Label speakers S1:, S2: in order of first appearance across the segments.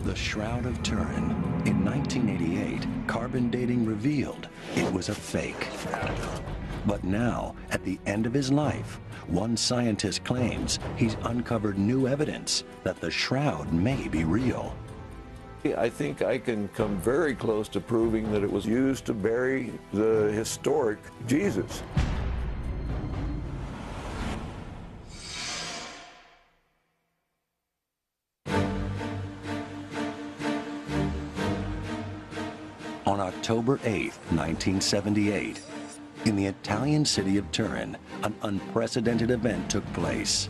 S1: The Shroud of Turin. In 1988, carbon dating revealed it was a fake. But now, at the end of his life, one scientist claims he's uncovered new evidence that the shroud may be real.
S2: I think I can come very close to proving that it was used to bury the historic Jesus.
S1: On October 8, 1978, in the Italian city of Turin, an unprecedented event took place.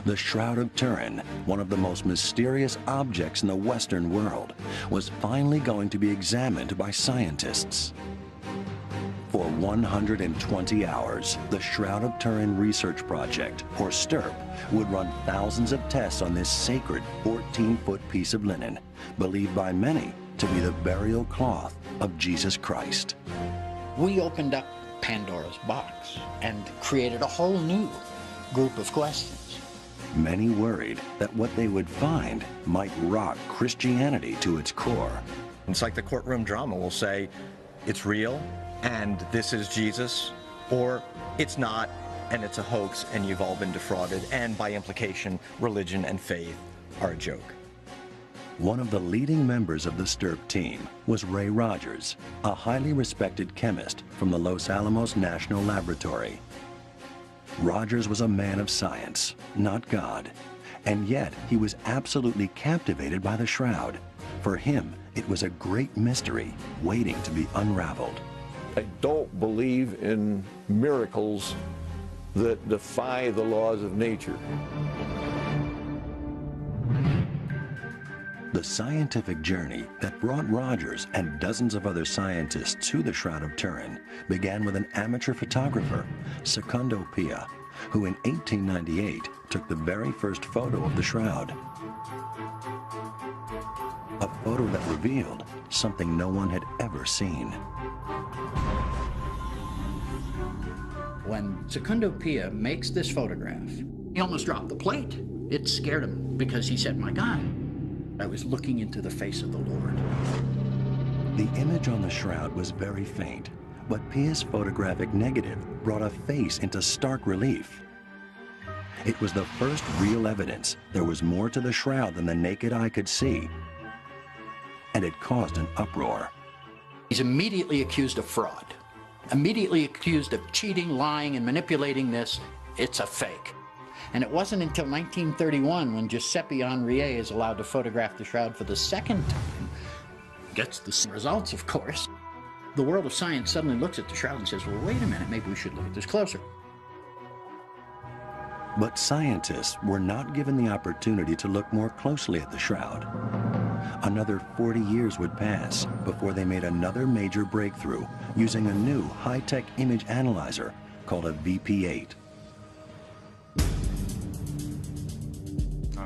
S1: The Shroud of Turin, one of the most mysterious objects in the Western world, was finally going to be examined by scientists. For 120 hours, the Shroud of Turin Research Project, or STURP, would run thousands of tests on this sacred 14-foot piece of linen, believed by many to be the burial cloth of Jesus Christ.
S3: We opened up Pandora's box and created a whole new group of questions.
S1: Many worried that what they would find might rock Christianity to its core.
S4: It's like the courtroom drama will say, it's real, and this is Jesus, or it's not, and it's a hoax, and you've all been defrauded, and by implication, religion and faith are a joke.
S1: One of the leading members of the STURP team was Ray Rogers, a highly respected chemist from the Los Alamos National Laboratory. Rogers was a man of science, not God, and yet he was absolutely captivated by the shroud. For him, it was a great mystery waiting to be unraveled.
S2: I don't believe in miracles that defy the laws of nature.
S1: The scientific journey that brought Rogers and dozens of other scientists to the Shroud of Turin began with an amateur photographer, Secondo Pia, who in 1898 took the very first photo of the shroud. A photo that revealed something no one had ever seen.
S3: When Secondo Pia makes this photograph, he almost dropped the plate. It scared him because he said, "My God, I was looking into the face of the Lord."
S1: The image on the shroud was very faint, but Pia's photographic negative brought a face into stark relief. It was the first real evidence there was more to the shroud than the naked eye could see, and it caused an uproar.
S3: He's immediately accused of fraud, immediately accused of cheating, lying, and manipulating this. It's a fake. And it wasn't until 1931 when Giuseppe Henriet is allowed to photograph the shroud for the second time, gets the same results, of course. The world of science suddenly looks at the shroud and says, well, wait a minute, maybe we should look at this closer.
S1: But scientists were not given the opportunity to look more closely at the shroud. Another 40 years would pass before they made another major breakthrough using a new high-tech image analyzer called a VP8.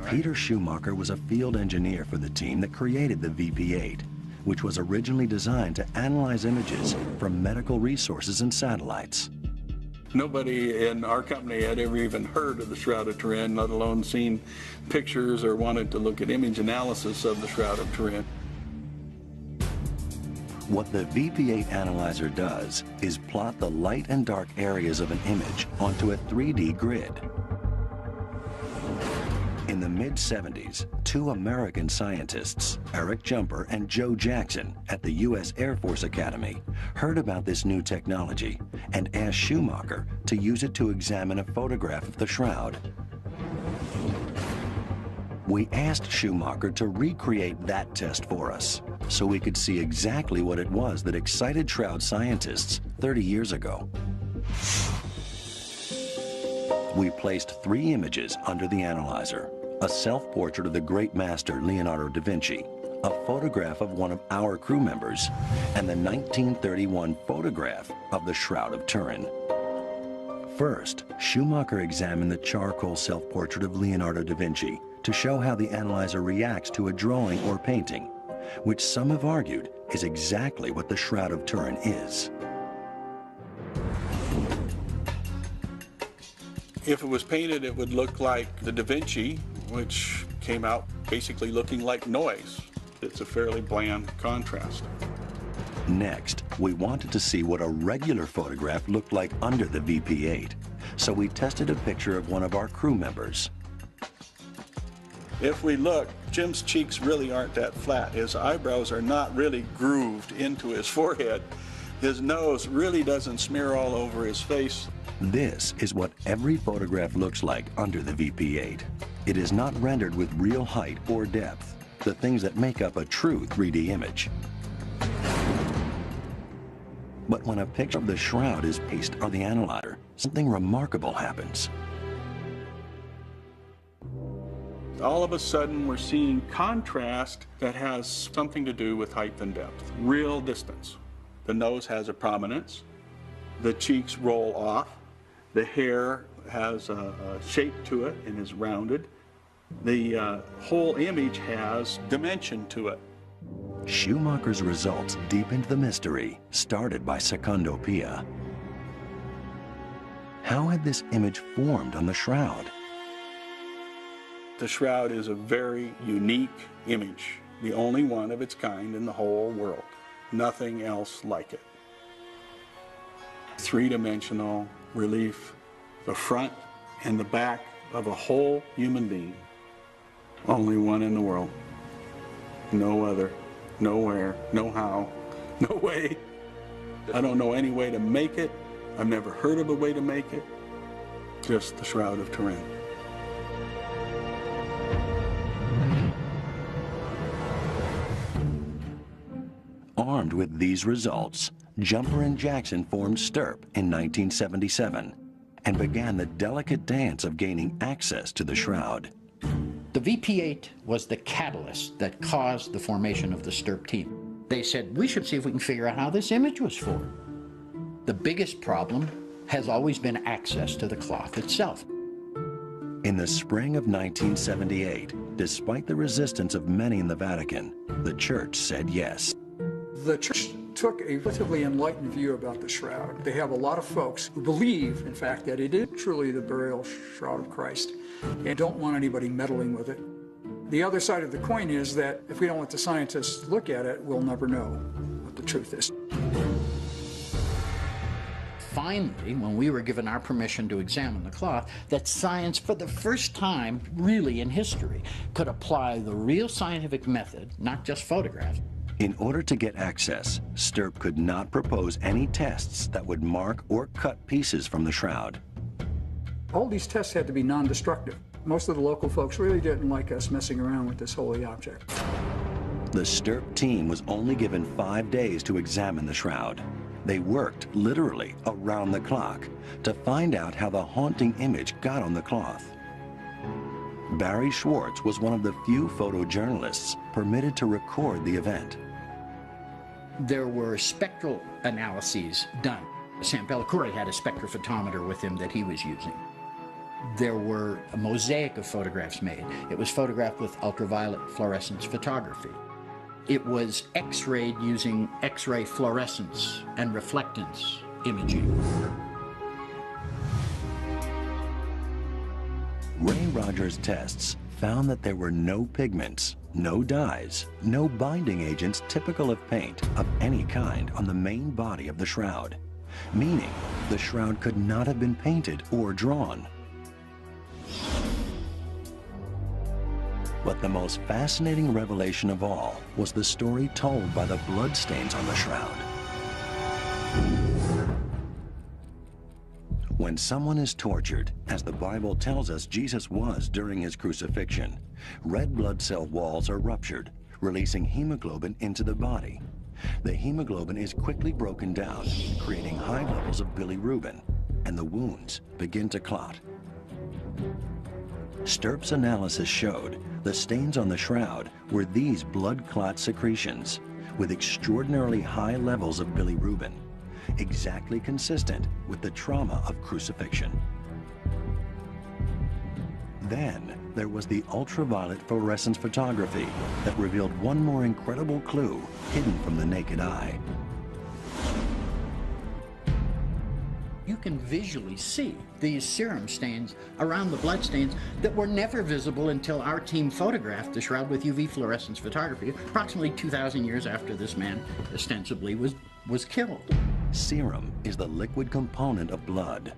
S1: Peter Schumacher was a field engineer for the team that created the VP8, which was originally designed to analyze images from medical resources and satellites.
S5: Nobody in our company had ever even heard of the Shroud of Turin, let alone seen pictures or wanted to look at image analysis of the Shroud of Turin.
S1: What the VP8 analyzer does is plot the light and dark areas of an image onto a 3D grid. In the mid-70s, two American scientists, Eric Jumper and Joe Jackson at the U.S. Air Force Academy, heard about this new technology and asked Schumacher to use it to examine a photograph of the shroud. We asked Schumacher to recreate that test for us so we could see exactly what it was that excited shroud scientists 30 years ago. We placed 3 images under the analyzer: a self-portrait of the great master Leonardo da Vinci, a photograph of one of our crew members, and the 1931 photograph of the Shroud of Turin. First, Schumacher examined the charcoal self-portrait of Leonardo da Vinci to show how the analyzer reacts to a drawing or painting, which some have argued is exactly what the Shroud of Turin is.
S5: If it was painted, it would look like the Da Vinci which came out basically looking like noise. It's a fairly bland contrast.
S1: Next, we wanted to see what a regular photograph looked like under the VP8, so we tested a picture of one of our crew members.
S5: If we look, Jim's cheeks really aren't that flat. His eyebrows are not really grooved into his forehead. His nose really doesn't smear all over his face.
S1: This is what every photograph looks like under the VP8. It is not rendered with real height or depth, the things that make up a true 3D image. But when a picture of the shroud is placed on the analyzer, something remarkable happens.
S5: All of a sudden, we're seeing contrast that has something to do with height and depth, real distance. The nose has a prominence, the cheeks roll off, the hair has a shape to it and is rounded. The whole image has dimension to it.
S1: Schumacher's results deepened the mystery started by Secondo Pia. How had this image formed on the shroud?
S5: The shroud is a very unique image, the only one of its kind in the whole world. Nothing else like it. Three-dimensional relief, the front and the back of a whole human being. Only one in the world. No other, nowhere, no how, no way. I don't know any way to make it. I've never heard of a way to make it. Just the Shroud of Turin.
S1: Armed with these results, Jumper and Jackson formed STIRP in 1977 and began the delicate dance of gaining access to the shroud.
S3: The VP8 was the catalyst that caused the formation of the STIRP team. They said, we should see if we can figure out how this image was formed. The biggest problem has always been access to the cloth itself.
S1: In the spring of 1978, despite the resistance of many in the Vatican, the Church said yes.
S6: The Church took a relatively enlightened view about the shroud. They have a lot of folks who believe, in fact, that it is truly the burial shroud of Christ and don't want anybody meddling with it. The other side of the coin is that if we don't let the scientists look at it, we'll never know what the truth is.
S3: Finally, when we were given our permission to examine the cloth, that science, for the first time really in history, could apply the real scientific method, not just photographs.
S1: In order to get access, STIRP could not propose any tests that would mark or cut pieces from the shroud.
S6: All these tests had to be non-destructive. Most of the local folks really didn't like us messing around with this holy object.
S1: The STIRP team was only given 5 days to examine the shroud. They worked literally around the clock to find out how the haunting image got on the cloth. Barry Schwartz was one of the few photojournalists permitted to record the event.
S3: There were spectral analyses done. Sam Bellicore had a spectrophotometer with him that he was using. There were a mosaic of photographs made. It was photographed with ultraviolet fluorescence photography. It was X-rayed using X-ray fluorescence and reflectance imaging.
S1: Ray Rogers' tests found that there were no pigments, no dyes, no binding agents typical of paint of any kind on the main body of the shroud, meaning the shroud could not have been painted or drawn. But the most fascinating revelation of all was the story told by the bloodstains on the shroud. When someone is tortured, as the Bible tells us Jesus was during his crucifixion, red blood cell walls are ruptured, releasing hemoglobin into the body. The hemoglobin is quickly broken down, creating high levels of bilirubin, and the wounds begin to clot. STIRP's analysis showed the stains on the shroud were these blood clot secretions with extraordinarily high levels of bilirubin, exactly consistent with the trauma of crucifixion. Then there was the ultraviolet fluorescence photography that revealed one more incredible clue hidden from the naked eye.
S3: You can visually see these serum stains around the blood stains that were never visible until our team photographed the shroud with UV fluorescence photography approximately 2,000 years after this man ostensibly was killed.
S1: Serum is the liquid component of blood.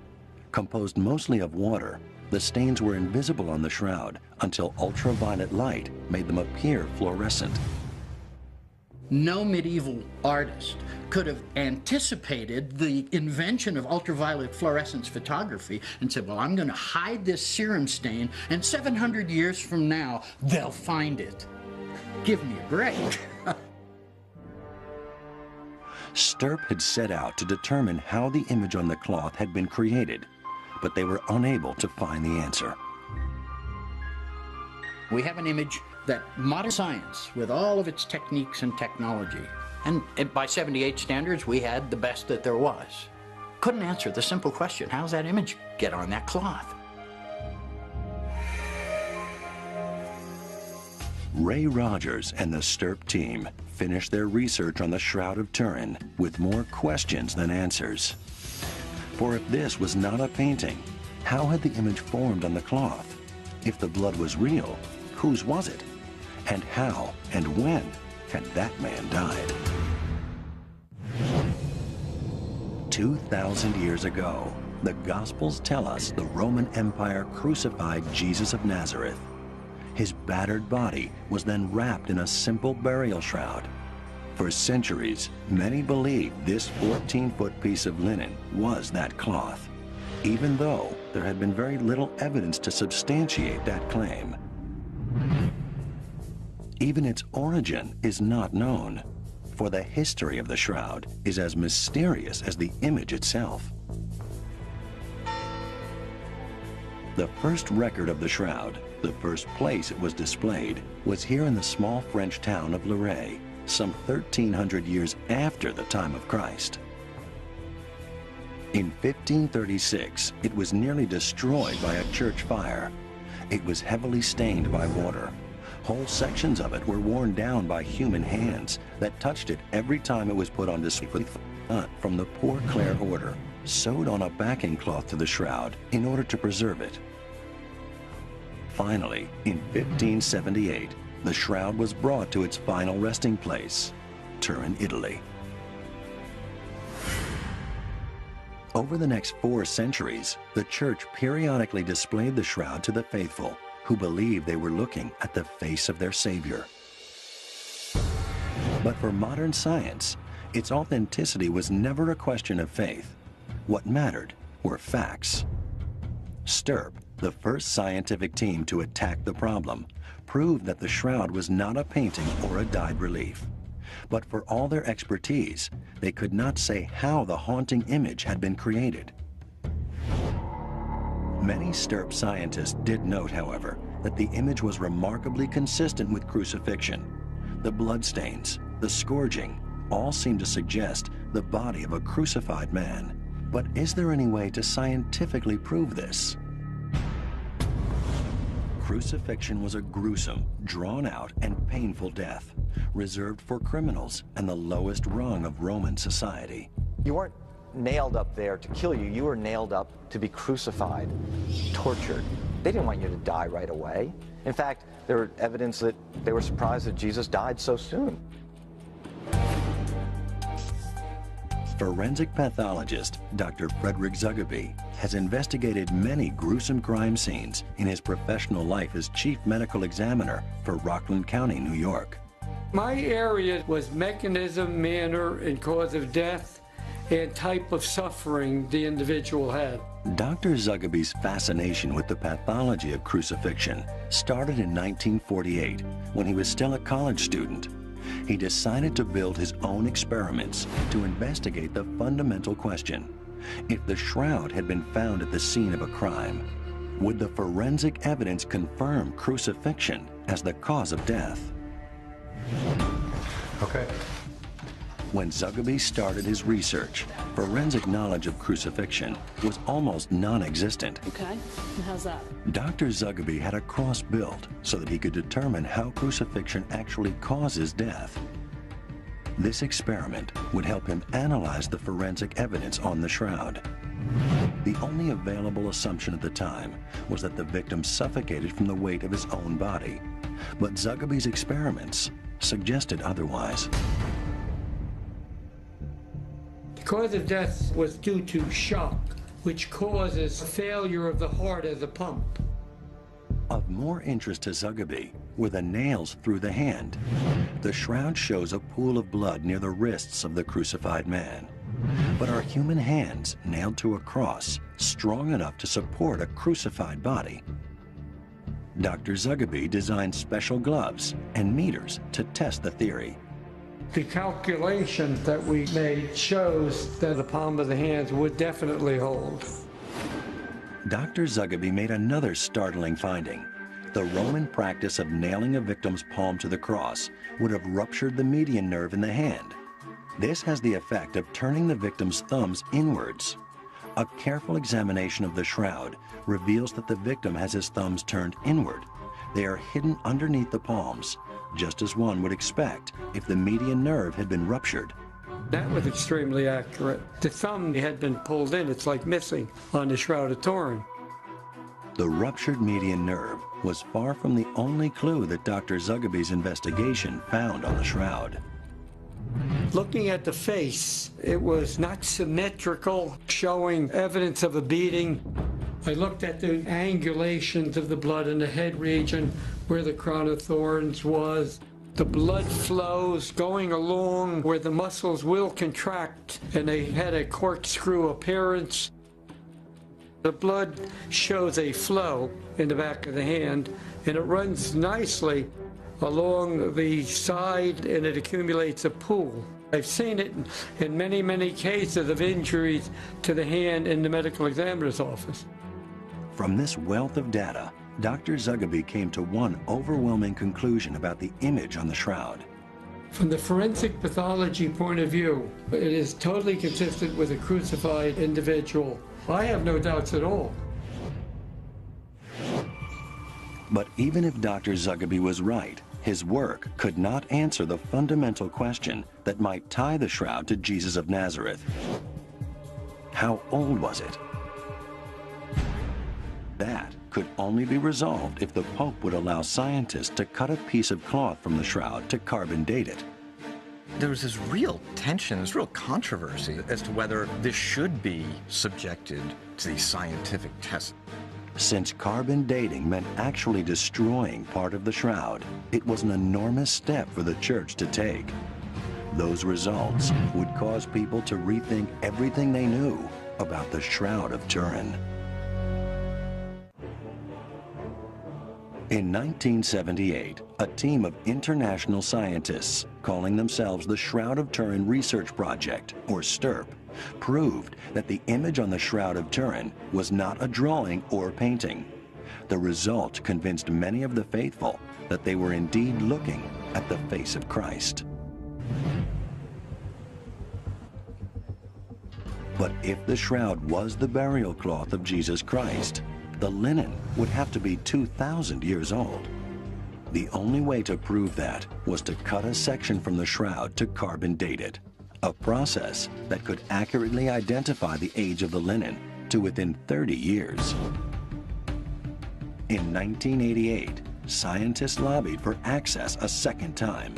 S1: Composed mostly of water, the stains were invisible on the shroud until ultraviolet light made them appear fluorescent.
S3: No medieval artist could have anticipated the invention of ultraviolet fluorescence photography and said, well, I'm going to hide this serum stain, and 700 years from now, they'll find it. Give me a break.
S1: Stirp had set out to determine how the image on the cloth had been created, but they were unable to find the answer.
S3: We have an image that modern science, with all of its techniques and technology, and by 78 standards, we had the best that there was, couldn't answer the simple question, how's that image get on that cloth?
S1: Ray Rogers and the Stirp team finished their research on the Shroud of Turin with more questions than answers. For if this was not a painting, how had the image formed on the cloth? If the blood was real, whose was it? And how and when had that man died? 2,000 years ago, the Gospels tell us the Roman Empire crucified Jesus of Nazareth. His battered body was then wrapped in a simple burial shroud. For centuries, many believed this 14-foot piece of linen was that cloth, even though there had been very little evidence to substantiate that claim. Even its origin is not known, for the history of the shroud is as mysterious as the image itself. The first record of the shroud, the first place it was displayed, was here in the small French town of Luray, some 1,300 years after the time of Christ. In 1536, it was nearly destroyed by a church fire. It was heavily stained by water. Whole sections of it were worn down by human hands that touched it every time it was put on display from the Poor Clare order, sewed on a backing cloth to the shroud in order to preserve it. Finally, in 1578, the shroud was brought to its final resting place, Turin, Italy. Over the next 4 centuries, the church periodically displayed the shroud to the faithful, who believed they were looking at the face of their Savior. But for modern science, its authenticity was never a question of faith. What mattered were facts. Stirp, the first scientific team to attack the problem, proved that the shroud was not a painting or a dyed relief. But for all their expertise, they could not say how the haunting image had been created. Many Stirp scientists did note, however, that the image was remarkably consistent with crucifixion. The bloodstains, the scourging, all seem to suggest the body of a crucified man. But is there any way to scientifically prove this? Crucifixion was a gruesome, drawn-out, and painful death, reserved for criminals and the lowest rung of Roman society.
S4: You weren't nailed up there to kill you. You were nailed up to be crucified, tortured. They didn't want you to die right away. In fact, there was evidence that they were surprised that Jesus died so soon.
S1: Forensic pathologist Dr. Frederick Zugaby has investigated many gruesome crime scenes in his professional life as chief medical examiner for Rockland County, New York.
S7: My area was mechanism, manner, and cause of death, and type of suffering the individual had.
S1: Dr. Zugaby's fascination with the pathology of crucifixion started in 1948 when he was still a college student. He decided to build his own experiments to investigate the fundamental question: if the shroud had been found at the scene of a crime, would the forensic evidence confirm crucifixion as the cause of death?
S8: Okay.
S1: When Zugaby started his research, forensic knowledge of crucifixion was almost non-existent.
S9: Okay, and how's that?
S1: Dr. Zugaby had a cross built so that he could determine how crucifixion actually causes death. This experiment would help him analyze the forensic evidence on the shroud. The only available assumption at the time was that the victim suffocated from the weight of his own body, but Zugaby's experiments suggested otherwise.
S7: The cause of death was due to shock, which causes failure of the heart as a pump.
S1: Of more interest to Zugaby were the nails through the hand. The shroud shows a pool of blood near the wrists of the crucified man. But are human hands nailed to a cross strong enough to support a crucified body? Dr. Zugaby designed special gloves and meters to test the theory.
S7: The calculation that we made shows that the palm of the hands would definitely hold.
S1: Dr. Zugaby made another startling finding. The Roman practice of nailing a victim's palm to the cross would have ruptured the median nerve in the hand. This has the effect of turning the victim's thumbs inwards. A careful examination of the shroud reveals that the victim has his thumbs turned inward. They are hidden underneath the palms, just as one would expect if the median nerve had been ruptured.
S7: That was extremely accurate. The thumb had been pulled in. It's like missing on the Shroud of Turin.
S1: The ruptured median nerve was far from the only clue that Dr. Zugaby's investigation found on the shroud.
S7: Looking at the face, it was not symmetrical, showing evidence of a beating. I looked at the angulations of the blood in the head region where the crown of thorns was. The blood flows going along where the muscles will contract, and they had a corkscrew appearance. The blood shows a flow in the back of the hand, and it runs nicely along the side, and it accumulates a pool. I've seen it in many, many cases of injuries to the hand in the medical examiner's office.
S1: From this wealth of data, Dr. Zugaby came to one overwhelming conclusion about the image on the shroud.
S7: From the forensic pathology point of view, it is totally consistent with a crucified individual. I have no doubts at all.
S1: But even if Dr. Zugaby was right, his work could not answer the fundamental question that might tie the shroud to Jesus of Nazareth. How old was it? That could only be resolved if the Pope would allow scientists to cut a piece of cloth from the shroud to carbon date it.
S4: There was this real tension, this real controversy as to whether this should be subjected to these scientific tests.
S1: Since carbon dating meant actually destroying part of the shroud, it was an enormous step for the Church to take. Those results would cause people to rethink everything they knew about the Shroud of Turin. In 1978, a team of international scientists, calling themselves the Shroud of Turin Research Project, or STURP, proved that the image on the Shroud of Turin was not a drawing or painting. The result convinced many of the faithful that they were indeed looking at the face of Christ. But if the shroud was the burial cloth of Jesus Christ, the linen would have to be 2,000 years old. The only way to prove that was to cut a section from the shroud to carbon date it, a process that could accurately identify the age of the linen to within 30 years. In 1988, scientists lobbied for access a second time,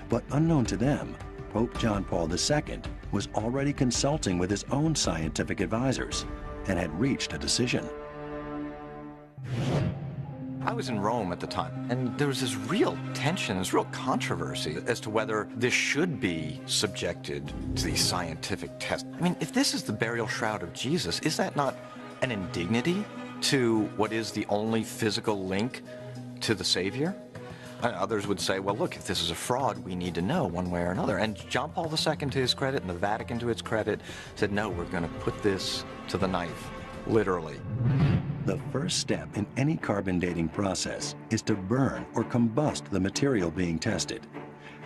S1: but unknown to them, Pope John Paul II was already consulting with his own scientific advisors and had reached a decision.
S4: I was in Rome at the time, and there was this real tension, this real controversy as to whether this should be subjected to these scientific tests. I mean, if this is the burial shroud of Jesus, is that not an indignity to what is the only physical link to the Savior? And others would say, well, look, if this is a fraud, we need to know one way or another. And John Paul II, to his credit, and the Vatican, to its credit, said, no, we're going to put this to the knife, literally.
S1: The first step in any carbon dating process is to burn or combust the material being tested.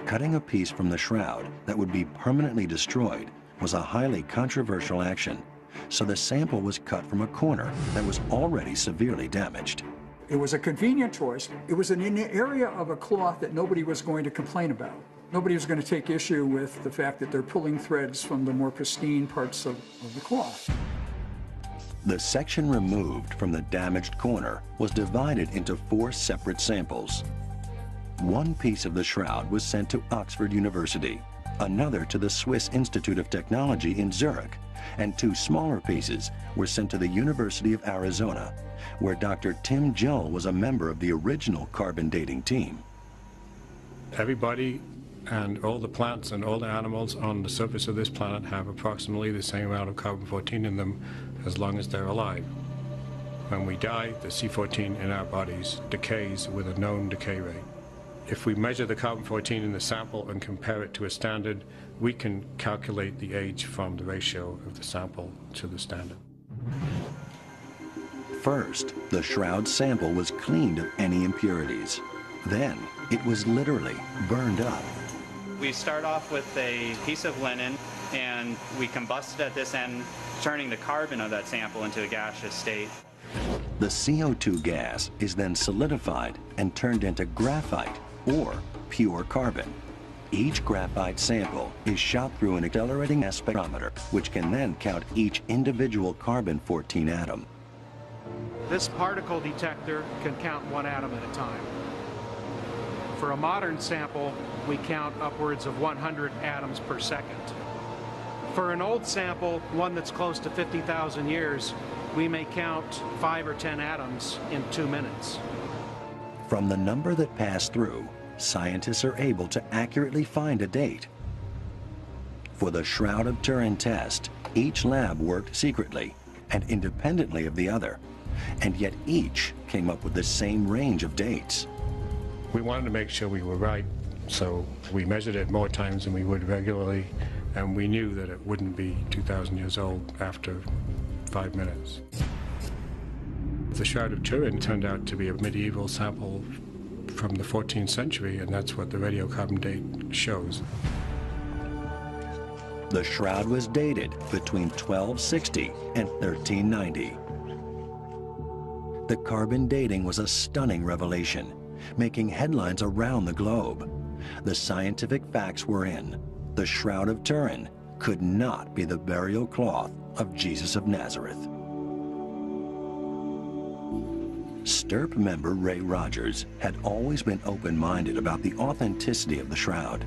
S1: Cutting a piece from the shroud that would be permanently destroyed was a highly controversial action, so the sample was cut from a corner that was already severely damaged.
S6: It was a convenient choice. It was in an area of a cloth that nobody was going to complain about. Nobody was going to take issue with the fact that they're pulling threads from the more pristine parts of the cloth.
S1: The section removed from the damaged corner was divided into 4 separate samples. One piece of the shroud was sent to Oxford University, another to the Swiss Institute of Technology in Zurich, and 2 smaller pieces were sent to the University of Arizona, where Dr. Tim Jull was a member of the original carbon dating team.
S8: Everybody and all the plants and all the animals on the surface of this planet have approximately the same amount of carbon-14 in them as long as they're alive. When we die, the C14 in our bodies decays with a known decay rate. If we measure the carbon-14 in the sample and compare it to a standard, we can calculate the age from the ratio of the sample to the standard.
S1: First, the shroud sample was cleaned of any impurities. Then, it was literally burned up.
S9: We start off with a piece of linen, and we combust it at this end, turning the carbon of that sample into a gaseous state.
S1: The CO2 gas is then solidified and turned into graphite, or pure carbon. Each graphite sample is shot through an accelerating mass spectrometer, which can then count each individual carbon-14 atom.
S10: This particle detector can count 1 atom at a time. For a modern sample, we count upwards of 100 atoms per second. For an old sample, one that's close to 50,000 years, we may count 5 or 10 atoms in 2 minutes.
S1: From the number that passed through, scientists are able to accurately find a date. For the Shroud of Turin test, each lab worked secretly and independently of the other, and yet each came up with the same range of dates.
S8: We wanted to make sure we were right, so we measured it more times than we would regularly, and we knew that it wouldn't be 2,000 years old after 5 minutes. The Shroud of Turin turned out to be a medieval sample from the 14th century, and that's what the radiocarbon date shows.
S1: The shroud was dated between 1260 and 1390. The carbon dating was a stunning revelation, making headlines around the globe. The scientific facts were in. The Shroud of Turin could not be the burial cloth of Jesus of Nazareth. STIRP member Ray Rogers had always been open-minded about the authenticity of the shroud,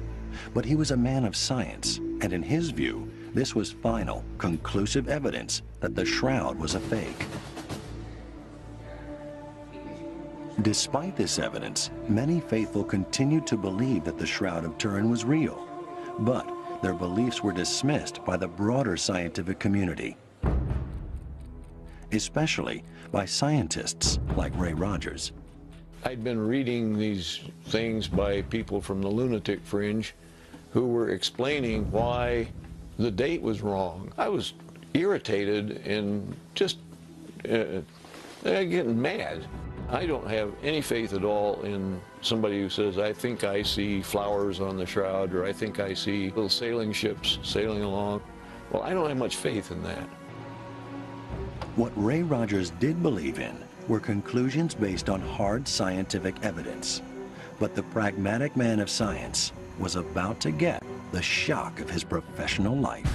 S1: but he was a man of science, and in his view, this was final, conclusive evidence that the shroud was a fake. Despite this evidence, many faithful continued to believe that the Shroud of Turin was real, but their beliefs were dismissed by the broader scientific community, especially by scientists like Ray Rogers.
S2: I'd been reading these things by people from the lunatic fringe who were explaining why the date was wrong. I was irritated and just getting mad. I don't have any faith at all in somebody who says, I think I see flowers on the shroud, or I think I see little sailing ships sailing along. Well, I don't have much faith in that.
S1: What Ray Rogers did believe in were conclusions based on hard scientific evidence. But the pragmatic man of science was about to get the shock of his professional life.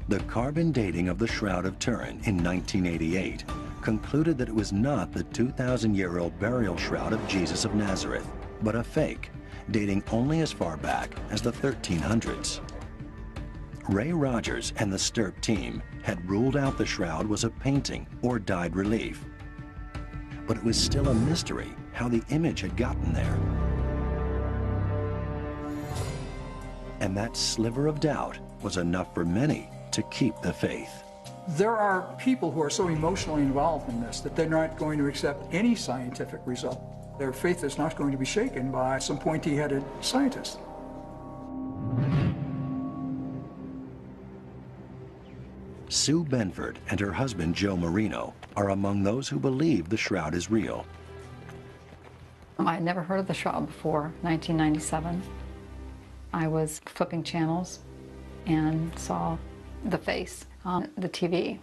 S1: The carbon dating of the Shroud of Turin in 1988 concluded that it was not the 2,000-year-old burial shroud of Jesus of Nazareth, but a fake, dating only as far back as the 1300s. Ray Rogers and the STIRP team had ruled out the shroud was a painting or dyed relief, but it was still a mystery how the image had gotten there. And that sliver of doubt was enough for many to keep the faith.
S6: There are people who are so emotionally involved in this that they're not going to accept any scientific result. Their faith is not going to be shaken by some pointy-headed scientist.
S1: Sue Benford and her husband Joe Marino are among those who believe the shroud is real.
S11: I had never heard of the shroud before 1997. I was flipping channels and saw the face on the TV,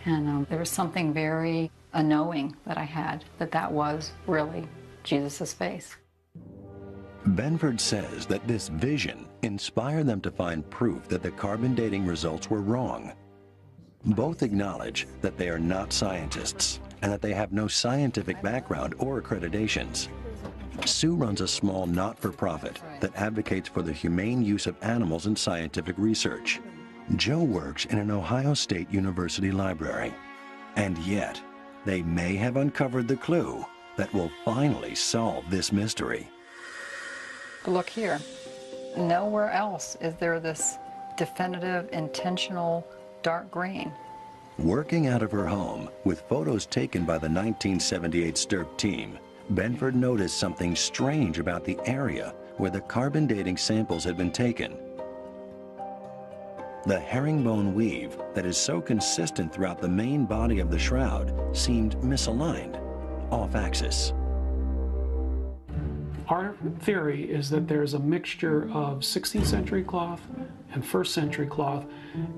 S11: and there was something very knowing that I had that was really Jesus's face.
S1: Benford says that this vision inspired them to find proof that the carbon dating results were wrong. Both acknowledge that they are not scientists and that they have no scientific background or accreditations. Sue runs a small not-for-profit that advocates for the humane use of animals in scientific research. Joe works in an Ohio State University library. And yet, they may have uncovered the clue that will finally solve this mystery.
S11: Look here. Nowhere else is there this definitive, intentional dark green.
S1: Working out of her home with photos taken by the 1978 Stirp team, Benford noticed something strange about the area where the carbon dating samples had been taken. The herringbone weave that is so consistent throughout the main body of the shroud seemed misaligned, off-axis.
S12: Our theory is that there's a mixture of 16th century cloth and 1st century cloth,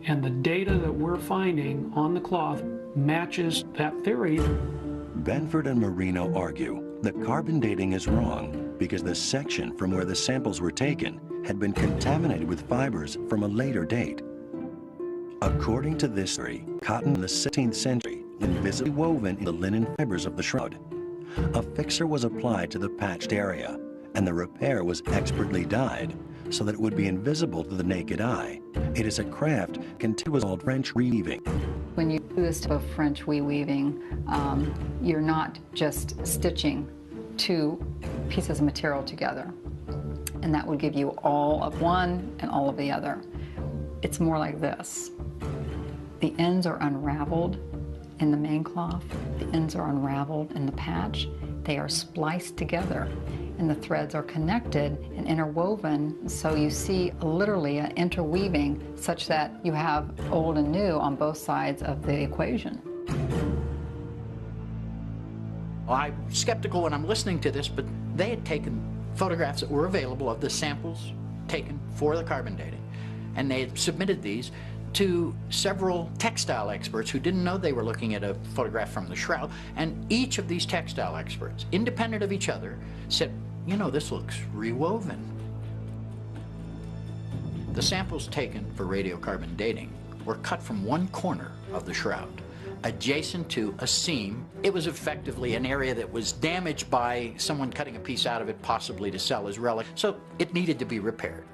S12: and the data that we're finding on the cloth matches that theory.
S1: Benford and Marino argue that carbon dating is wrong because the section from where the samples were taken had been contaminated with fibers from a later date. According to this theory, cotton in the 16th century was visibly woven in the linen fibers of the shroud. A fixer was applied to the patched area, and the repair was expertly dyed so that it would be invisible to the naked eye. It is a craft continuous called French weaving.
S11: When you do this type of French weaving, you're not just stitching two pieces of material together, and that would give you all of one and all of the other. It's more like this. The ends are unraveled in the main cloth. The ends are unraveled in the patch. They are spliced together, and the threads are connected and interwoven, so you see literally an interweaving such that you have old and new on both sides of the equation.
S3: Well, I'm skeptical when I'm listening to this, but they had taken photographs that were available of the samples taken for the carbon dating, and they had submitted these to several textile experts who didn't know they were looking at a photograph from the shroud, and each of these textile experts, independent of each other, said, you know, this looks rewoven. The samples taken for radiocarbon dating were cut from one corner of the shroud, adjacent to a seam. It was effectively an area that was damaged by someone cutting a piece out of it, possibly to sell as relic, so it needed to be repaired.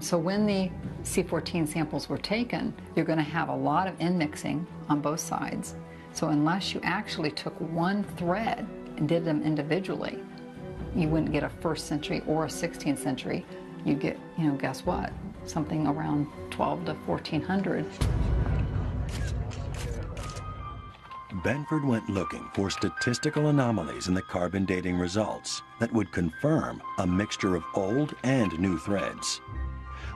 S11: So when the C14 samples were taken, you're going to have a lot of inmixing on both sides. So unless you actually took one thread and did them individually, you wouldn't get a 1st century or a 16th century. You'd get, you know, guess what? Something around 12 to 1400.
S1: Benford went looking for statistical anomalies in the carbon dating results that would confirm a mixture of old and new threads.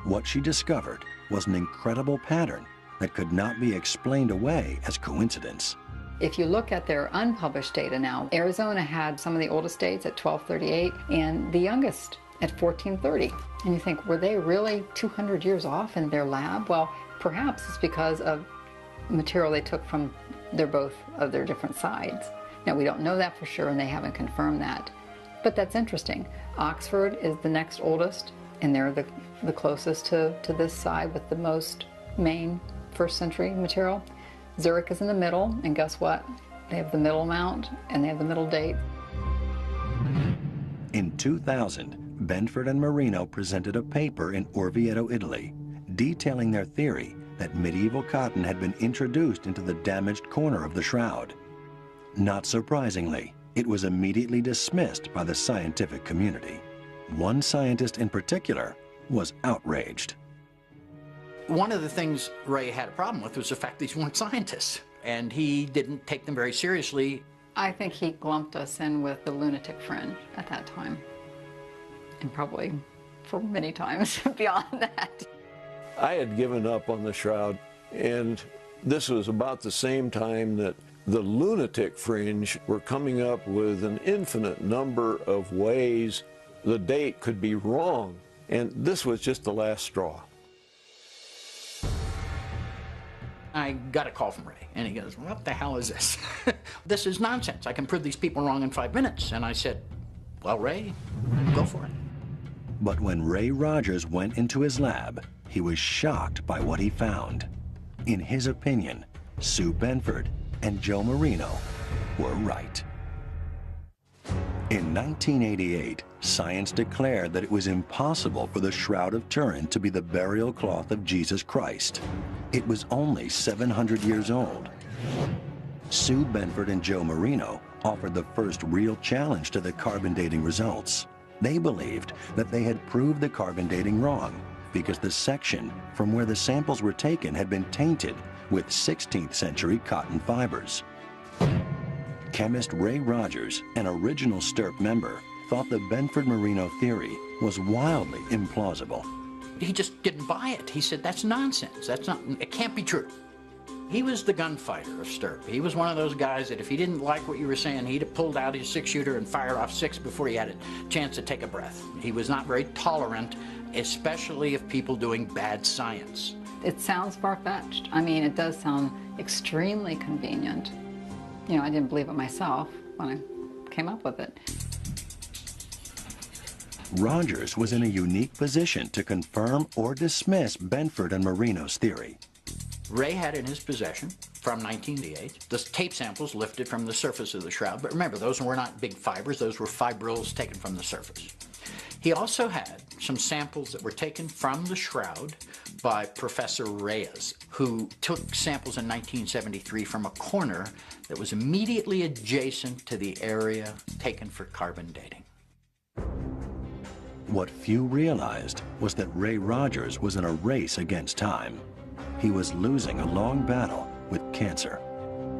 S1: What she discovered was an incredible pattern that could not be explained away as coincidence.
S11: If you look at their unpublished data now, Arizona had some of the oldest dates at 1238 and the youngest at 1430. And you think, were they really 200 years off in their lab? Well, perhaps it's because of material they took from both of their different sides. Now, we don't know that for sure, and they haven't confirmed that. But that's interesting. Oxford is the next oldest, and they're the closest to this side with the most main 1st century material. Zurich is in the middle, and guess what? They have the middle amount, and they have the middle date.
S1: In 2000, Benford and Marino presented a paper in Orvieto, Italy, detailing their theory that medieval cotton had been introduced into the damaged corner of the shroud. Not surprisingly, it was immediately dismissed by the scientific community. One scientist in particular was outraged.
S3: One of the things Ray had a problem with was the fact these weren't scientists, and he didn't take them very seriously.
S11: I think he lumped us in with the lunatic fringe at that time, and probably for many times beyond that.
S2: I had given up on the shroud, and this was about the same time that the lunatic fringe were coming up with an infinite number of ways the date could be wrong, and this was just the last straw.
S3: I got a call from Ray, and he goes, what the hell is this? This is nonsense. I can prove these people wrong in 5 minutes. And I said, well, Ray, go for it.
S1: But when Ray Rogers went into his lab, he was shocked by what he found. In his opinion, Sue Benford and Joe Marino were right. In 1988, science declared that it was impossible for the Shroud of Turin to be the burial cloth of Jesus Christ. It was only 700 years old. Sue Benford and Joe Marino offered the first real challenge to the carbon dating results. They believed that they had proved the carbon dating wrong because the section from where the samples were taken had been tainted with 16th century cotton fibers. Chemist Ray Rogers, an original STIRP member, thought the Benford-Marino theory was wildly implausible.
S3: He just didn't buy it. He said, that's nonsense. It can't be true. He was the gunfighter of STIRP. He was one of those guys that if he didn't like what you were saying, he'd have pulled out his 6-shooter and fired off 6 before he had a chance to take a breath. He was not very tolerant, especially of people doing bad science.
S11: It sounds far-fetched. I mean, it does sound extremely convenient. You know, I didn't believe it myself when I came up with it.
S1: Rogers was in a unique position to confirm or dismiss Benford and Marino's theory.
S3: Ray had in his possession, from 1988, the tape samples lifted from the surface of the shroud. But remember, those were not big fibers. Those were fibrils taken from the surface. He also had some samples that were taken from the shroud by Professor Reyes, who took samples in 1973 from a corner that was immediately adjacent to the area taken for carbon dating.
S1: What few realized was that Ray Rogers was in a race against time. He was losing a long battle with cancer.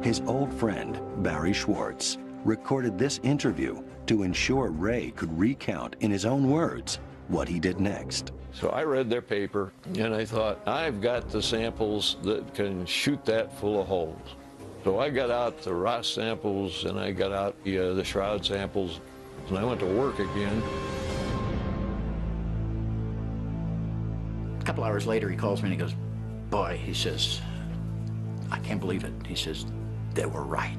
S1: His old friend, Barry Schwartz, recorded this interview to ensure Ray could recount in his own words what he did next.
S2: So I read their paper and I thought, I've got the samples that can shoot that full of holes. So I got out the Ross samples and I got out the Shroud samples and I went to work again.
S3: A couple hours later, he calls me and he goes, boy, he says, I can't believe it. He says, they were right.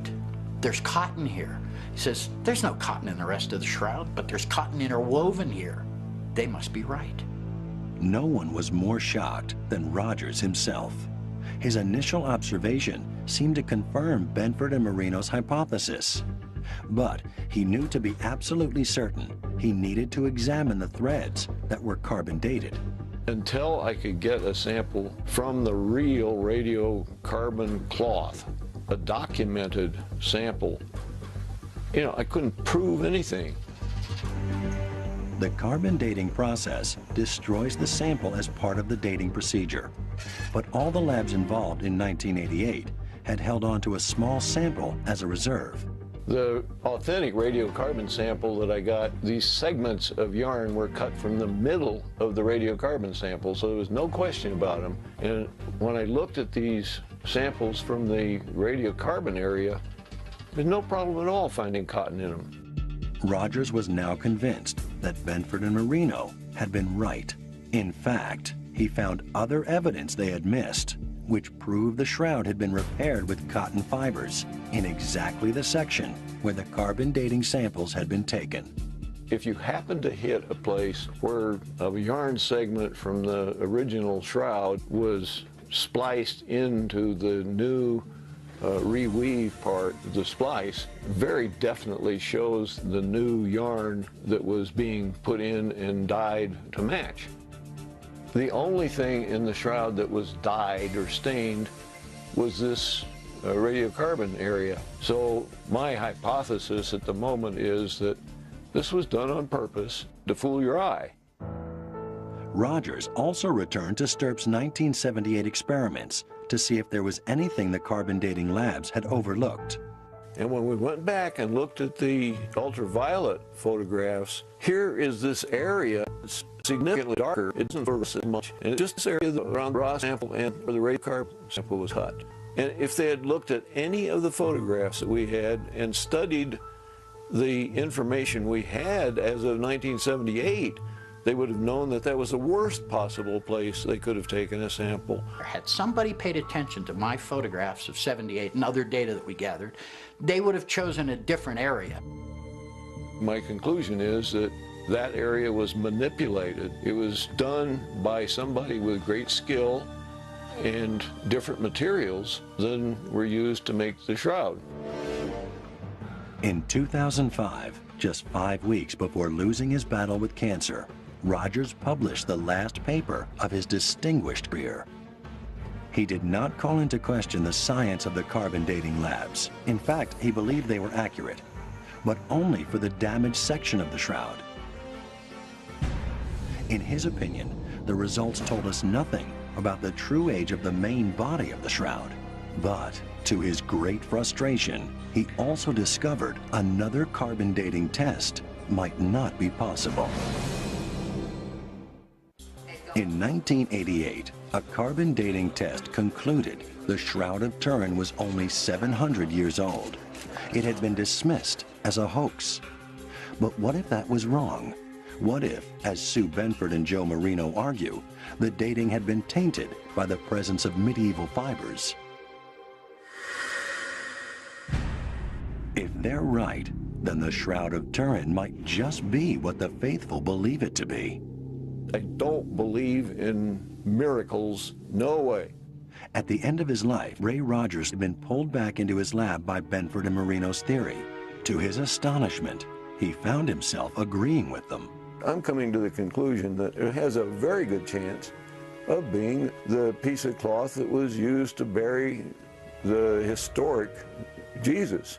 S3: There's cotton here. He says, there's no cotton in the rest of the shroud, but there's cotton interwoven here. They must be right.
S1: No one was more shocked than Rogers himself. His initial observation seemed to confirm Benford and Marino's hypothesis. But he knew to be absolutely certain he needed to examine the threads that were carbon dated.
S2: Until I could get a sample from the real radiocarbon cloth, a documented sample, you know, I couldn't prove anything.
S1: The carbon dating process destroys the sample as part of the dating procedure. But all the labs involved in 1988 had held on to a small sample as a reserve.
S2: The authentic radiocarbon sample that I got, these segments of yarn were cut from the middle of the radiocarbon sample, so there was no question about them. And when I looked at these samples from the radiocarbon area, there's no problem at all finding cotton in them.
S1: Rogers was now convinced that Benford and Marino had been right. In fact, he found other evidence they had missed, which proved the shroud had been repaired with cotton fibers in exactly the section where the carbon dating samples had been taken.
S2: If you happen to hit a place where a yarn segment from the original shroud was spliced into the new reweave part, the splice very definitely shows the new yarn that was being put in and dyed to match. The only thing in the shroud that was dyed or stained was this radiocarbon area. So my hypothesis at the moment is that this was done on purpose to fool your eye.
S1: Rogers also returned to STIRP's 1978 experiments to see if there was anything the carbon dating labs had overlooked.
S2: And when we went back and looked at the ultraviolet photographs, here is this area that's significantly darker. It doesn't fluoresce much. And it's just this area around the raw sample and where the radiocarbon sample was cut. And if they had looked at any of the photographs that we had and studied the information we had as of 1978, they would have known that that was the worst possible place they could have taken a sample.
S3: Had somebody paid attention to my photographs of '78 and other data that we gathered, they would have chosen a different area.
S2: My conclusion is that that area was manipulated. It was done by somebody with great skill and different materials than were used to make the shroud.
S1: In 2005, just 5 weeks before losing his battle with cancer, Rogers published the last paper of his distinguished career. He did not call into question the science of the carbon dating labs. In fact, he believed they were accurate, but only for the damaged section of the shroud. In his opinion, the results told us nothing about the true age of the main body of the shroud. But to his great frustration, he also discovered another carbon dating test might not be possible. In 1988, a carbon dating test concluded the Shroud of Turin was only 700 years old. It had been dismissed as a hoax. But what if that was wrong? What if, as Sue Benford and Joe Marino argue, the dating had been tainted by the presence of medieval fibers? If they're right, then the Shroud of Turin might just be what the faithful believe it to be.
S2: I don't believe in miracles, no way.
S1: At the end of his life, Ray Rogers had been pulled back into his lab by Benford and Marino's theory. To his astonishment, he found himself agreeing with them.
S2: I'm coming to the conclusion that it has a very good chance of being the piece of cloth that was used to bury the historic Jesus.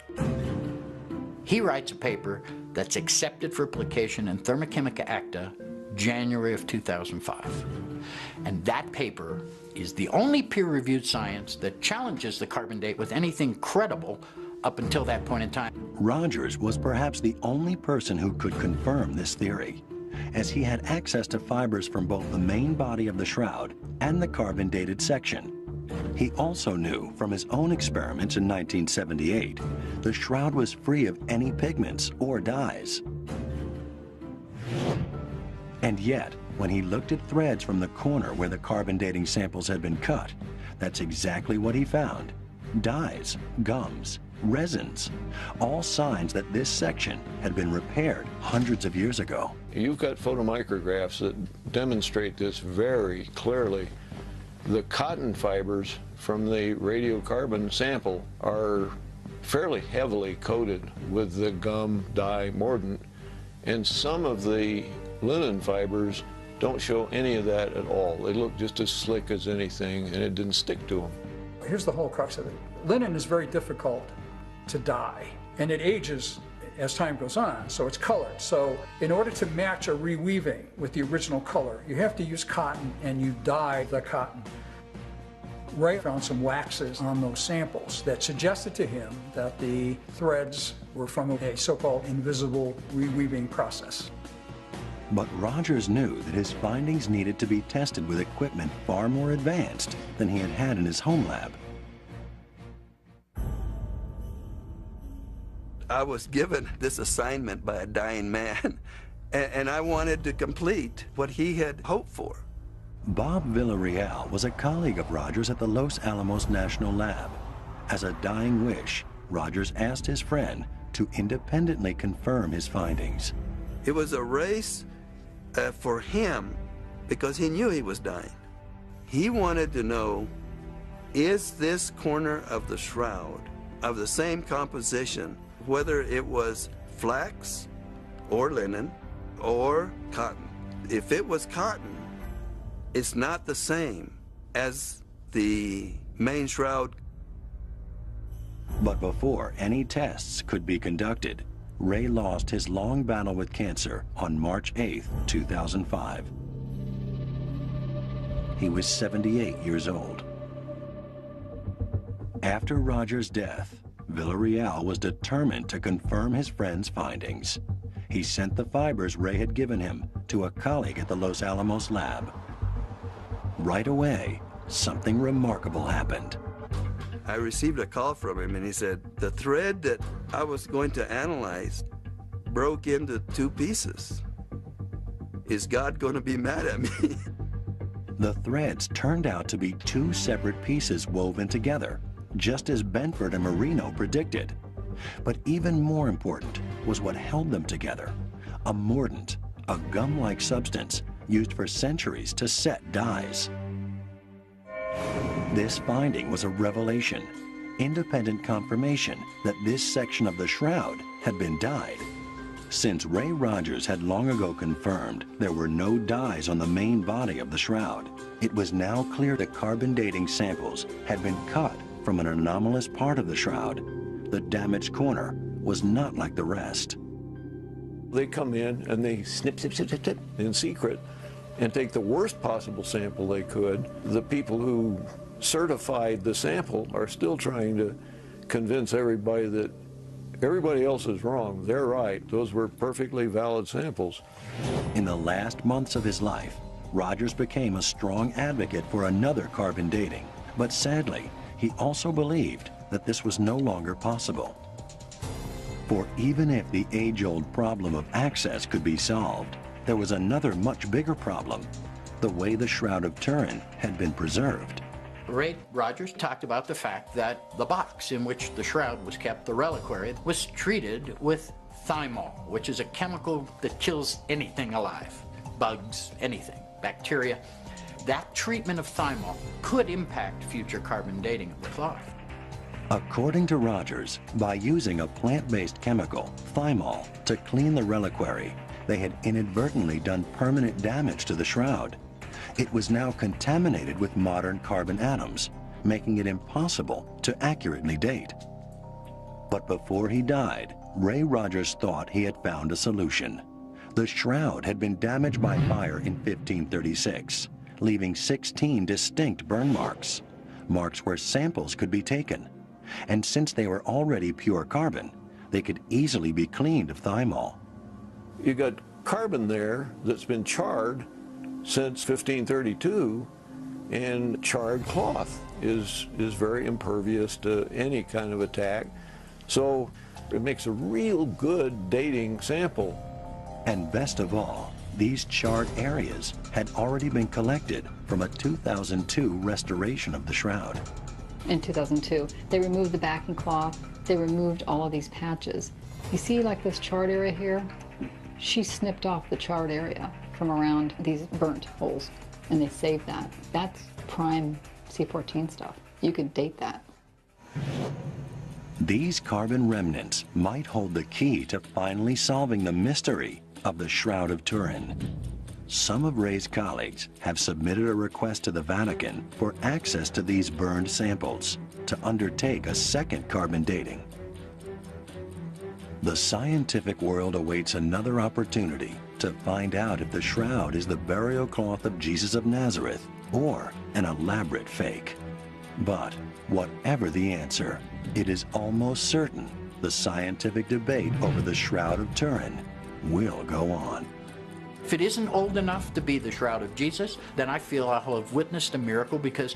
S3: He writes a paper that's accepted for publication in Thermochemica Acta, January of 2005. And that paper is the only peer-reviewed science that challenges the carbon date with anything credible up until that point in time.
S1: Rogers was perhaps the only person who could confirm this theory, as he had access to fibers from both the main body of the shroud and the carbon-dated section. He also knew from his own experiments in 1978, the shroud was free of any pigments or dyes. And yet, when he looked at threads from the corner where the carbon dating samples had been cut, that's exactly what he found. Dyes, gums, resins, all signs that this section had been repaired hundreds of years ago.
S2: You've got photomicrographs that demonstrate this very clearly. The cotton fibers from the radiocarbon sample are fairly heavily coated with the gum dye mordant, and some of the linen fibers don't show any of that at all. They look just as slick as anything, and it didn't stick to them.
S6: Here's the whole crux of it. Linen is very difficult to dye, and it ages as time goes on, so it's colored. So in order to match a reweaving with the original color, you have to use cotton, and you dye the cotton. Ray found some waxes on those samples that suggested to him that the threads were from a so-called invisible reweaving process.
S1: But Rogers knew that his findings needed to be tested with equipment far more advanced than he had had in his home lab.
S13: I was given this assignment by a dying man, and I wanted to complete what he had hoped for.
S1: Bob Villarreal was a colleague of Rogers at the Los Alamos National Lab. As a dying wish, Rogers asked his friend to independently confirm his findings.
S13: It was a race for him because he knew he was dying. He wanted to know, is this corner of the shroud of the same composition, whether it was flax or linen or cotton? If it was cotton, it's not the same as the main shroud.
S1: But before any tests could be conducted, Ray lost his long battle with cancer on March 8, 2005. He was 78 years old. After Rogers' death, Villarreal was determined to confirm his friend's findings. He sent the fibers Ray had given him to a colleague at the Los Alamos lab. Right away, something remarkable happened.
S13: I received a call from him, and he said, the thread that I was going to analyze broke into 2 pieces. Is God going to be mad at me?
S1: The threads turned out to be 2 separate pieces woven together, just as Benford and Marino predicted. But even more important was what held them together, a mordant, a gum-like substance used for centuries to set dyes. This finding was a revelation, independent confirmation that this section of the shroud had been dyed. Since Ray Rogers had long ago confirmed there were no dyes on the main body of the shroud, it was now clear that carbon dating samples had been cut from an anomalous part of the shroud. The damaged corner was not like the rest.
S2: They come in and they snip, snip, snip, snip, snip in secret and take the worst possible sample they could. The people who certified the sample are still trying to convince everybody that everybody else is wrong. They're right. Those were perfectly valid samples.
S1: In the last months of his life, Rogers became a strong advocate for another carbon dating, but sadly, he also believed that this was no longer possible. For even if the age-old problem of access could be solved, there was another much bigger problem: the way the Shroud of Turin had been preserved.
S3: Ray Rogers talked about the fact that the box in which the shroud was kept, the reliquary, was treated with thymol, which is a chemical that kills anything alive, bugs, anything, bacteria. That treatment of thymol could impact future carbon dating of the cloth.
S1: According to Rogers, by using a plant-based chemical, thymol, to clean the reliquary, they had inadvertently done permanent damage to the shroud. It was now contaminated with modern carbon atoms, making it impossible to accurately date. But before he died, Ray Rogers thought he had found a solution. The shroud had been damaged by fire in 1536, leaving 16 distinct burn marks, marks where samples could be taken. And since they were already pure carbon, they could easily be cleaned of thymol.
S2: You got carbon there that's been charred since 1532, and charred cloth is very impervious to any kind of attack. So it makes a real good dating sample.
S1: And best of all, these charred areas had already been collected from a 2002 restoration of the shroud.
S11: In 2002, they removed the backing cloth, they removed all of these patches. You see like this charred area here? She snipped off the charred area from around these burnt holes, and they saved that. That's prime C14 stuff. You could date that.
S1: These carbon remnants might hold the key to finally solving the mystery of the Shroud of Turin. Some of Ray's colleagues have submitted a request to the Vatican for access to these burned samples to undertake a second carbon dating. The scientific world awaits another opportunity to find out if the shroud is the burial cloth of Jesus of Nazareth or an elaborate fake. But whatever the answer, it is almost certain the scientific debate over the Shroud of Turin will go on.
S3: If it isn't old enough to be the Shroud of Jesus, then I feel I'll have witnessed a miracle, because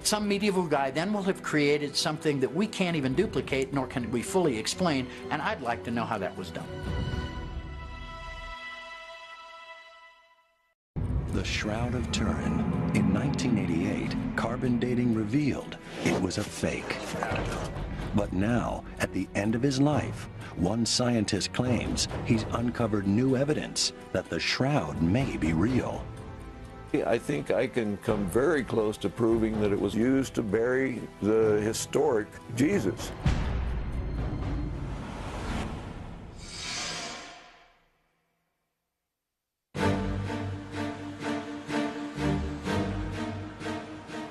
S3: some medieval guy then will have created something that we can't even duplicate, nor can we fully explain, and I'd like to know how that was done.
S1: The Shroud of Turin. In 1988, carbon dating revealed it was a fake. But now, at the end of his life, one scientist claims he's uncovered new evidence that the shroud may be real.
S2: I think I can come very close to proving that it was used to bury the historic Jesus.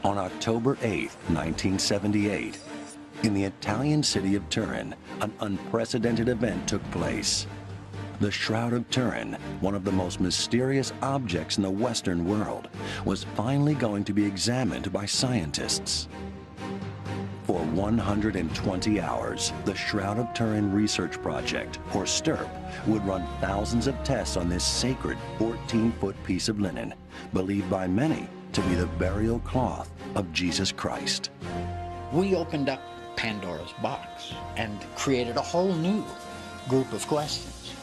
S1: On October 8, 1978, in the Italian city of Turin, an unprecedented event took place. The Shroud of Turin, one of the most mysterious objects in the Western world, was finally going to be examined by scientists. For 120 hours, the Shroud of Turin Research Project, or STURP, would run thousands of tests on this sacred 14-foot piece of linen, believed by many to be the burial cloth of Jesus Christ.
S3: We opened up Pandora's box and created a whole new group of questions.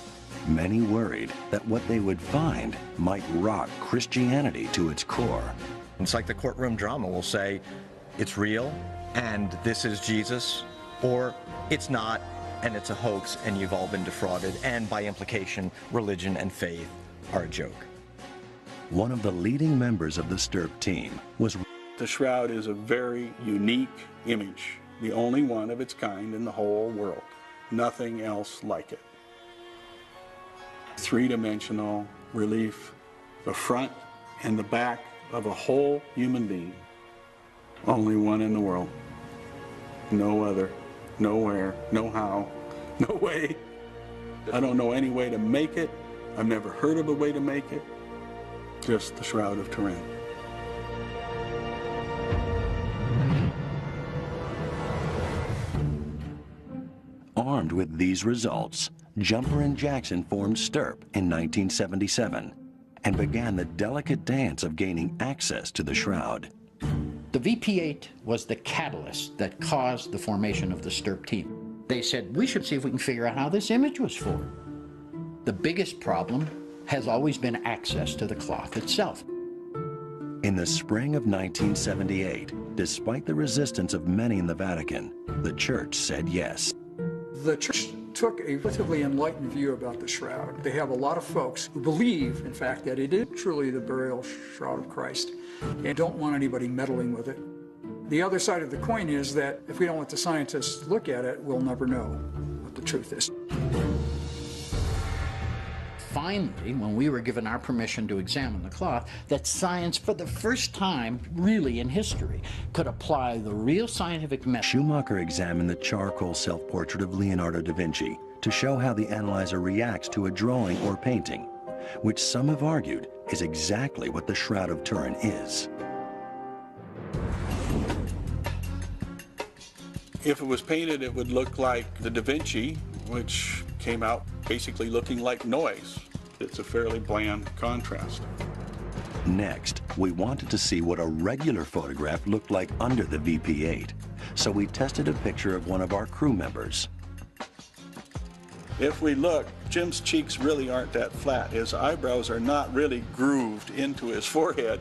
S1: Many worried that what they would find might rock Christianity to its core.
S4: It's like the courtroom drama will say, it's real, and this is Jesus, or it's not, and it's a hoax, and you've all been defrauded, and by implication, religion and faith are a joke.
S1: One of the leading members of the STURP team was...
S5: The shroud is a very unique image, the only one of its kind in the whole world. Nothing else like it. Three-dimensional relief, the front and the back of a whole human being. Only one in the world. No other, nowhere, no how, no way. I don't know any way to make it. I've never heard of a way to make it. Just the Shroud of Turin.
S1: Armed with these results, Jumper and Jackson formed STURP in 1977 and began the delicate dance of gaining access to the shroud.
S3: The VP-8 was the catalyst that caused the formation of the STURP team. They said, we should see if we can figure out how this image was formed. The biggest problem has always been access to the cloth itself.
S1: In the spring of 1978, despite the resistance of many in the Vatican, the Church said yes.
S6: The Church took a relatively enlightened view about the shroud. They have a lot of folks who believe, in fact, that it is truly the burial shroud of Christ and don't want anybody meddling with it. The other side of the coin is that if we don't let the scientists look at it, we'll never know what the truth is.
S3: Finally, when we were given our permission to examine the cloth, that science, for the first time really in history, could apply the real scientific method.
S1: Schumacher examined the charcoal self-portrait of Leonardo da Vinci to show how the analyzer reacts to a drawing or painting, which some have argued is exactly what the Shroud of Turin is.
S5: If it was painted, it would look like the Da Vinci, which came out basically looking like noise. It's a fairly bland contrast.
S1: Next, we wanted to see what a regular photograph looked like under the VP-8, so we tested a picture of one of our crew members.
S5: If we look, Jim's cheeks really aren't that flat. His eyebrows are not really grooved into his forehead.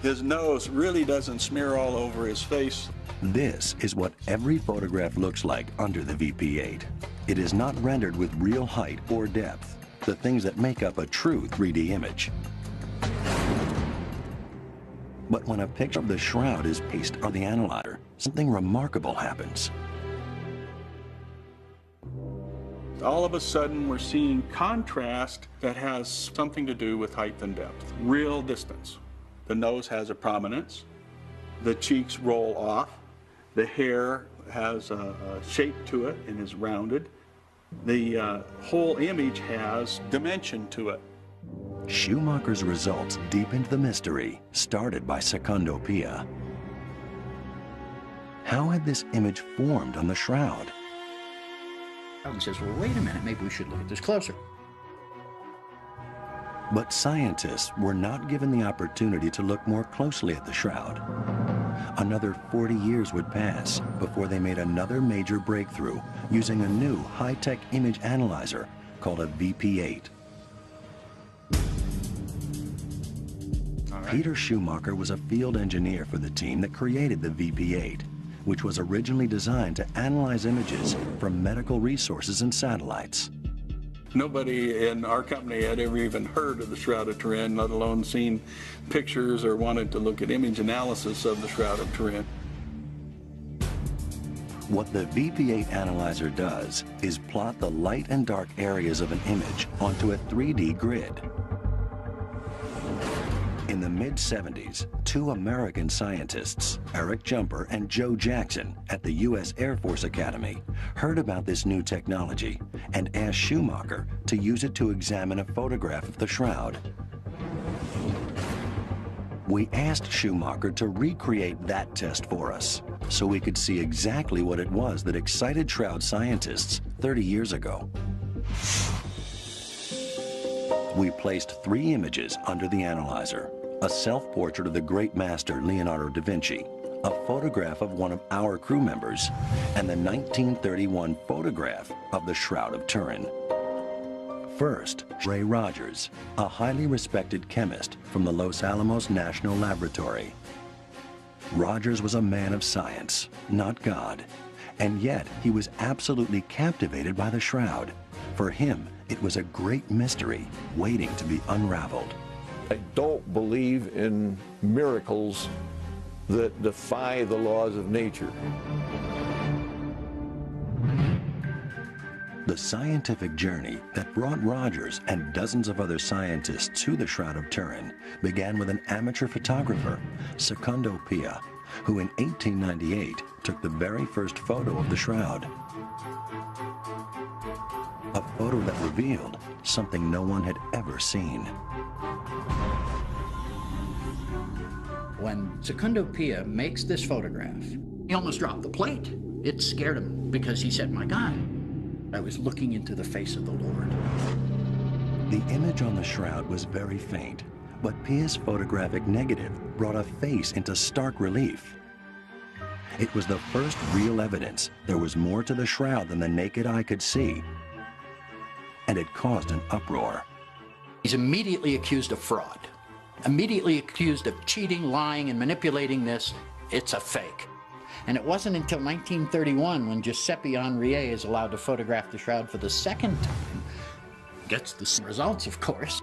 S5: His nose really doesn't smear all over his face.
S1: This is what every photograph looks like under the VP-8. It is not rendered with real height or depth, the things that make up a true 3D image. But when a picture of the shroud is pasted on the analyzer, something remarkable happens.
S5: All of a sudden, we're seeing contrast that has something to do with height and depth, real distance. The nose has a prominence, the cheeks roll off, the hair has a shape to it and is rounded. The whole image has dimension to it.
S1: Schumacher's results deepened the mystery, started by Secondo Pia. How had this image formed on the shroud?
S3: And says, well, wait a minute, maybe we should look at this closer.
S1: But scientists were not given the opportunity to look more closely at the shroud. Another 40 years would pass before they made another major breakthrough using a new high-tech image analyzer called a VP-8. Peter Schumacher was a field engineer for the team that created the VP-8, which was originally designed to analyze images from medical resources and satellites.
S5: Nobody in our company had ever even heard of the Shroud of Turin, let alone seen pictures or wanted to look at image analysis of the Shroud of Turin.
S1: What the VP-8 analyzer does is plot the light and dark areas of an image onto a 3D grid. In the mid-70s, two American scientists, Eric Jumper and Joe Jackson at the U.S. Air Force Academy, heard about this new technology and asked Schumacher to use it to examine a photograph of the shroud. We asked Schumacher to recreate that test for us so we could see exactly what it was that excited shroud scientists 30 years ago. We placed 3 images under the analyzer: a self-portrait of the great master Leonardo da Vinci, a photograph of one of our crew members, and the 1931 photograph of the Shroud of Turin. First, Ray Rogers, a highly respected chemist from the Los Alamos National Laboratory. Rogers was a man of science, not God, and yet he was absolutely captivated by the shroud. For him, It was a great mystery waiting to be unraveled.
S2: I don't believe in miracles that defy the laws of nature.
S1: The scientific journey that brought Rogers and dozens of other scientists to the Shroud of Turin began with an amateur photographer, Secondo Pia, who in 1898 took the very first photo of the shroud. A photo that revealed something no one had ever seen.
S3: When Secondo Pia makes this photograph, he almost dropped the plate. It scared him because he said, "My God, I was looking into the face of the Lord."
S1: The image on the shroud was very faint, but Pia's photographic negative brought a face into stark relief. It was the first real evidence there was more to the shroud than the naked eye could see, and it caused an uproar.
S3: He's immediately accused of fraud, immediately accused of cheating, lying, and manipulating this. It's a fake. And it wasn't until 1931 when Giuseppe Henriet is allowed to photograph the shroud for the second time, gets the same results, of course.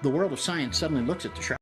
S3: The world of science suddenly looks at the shroud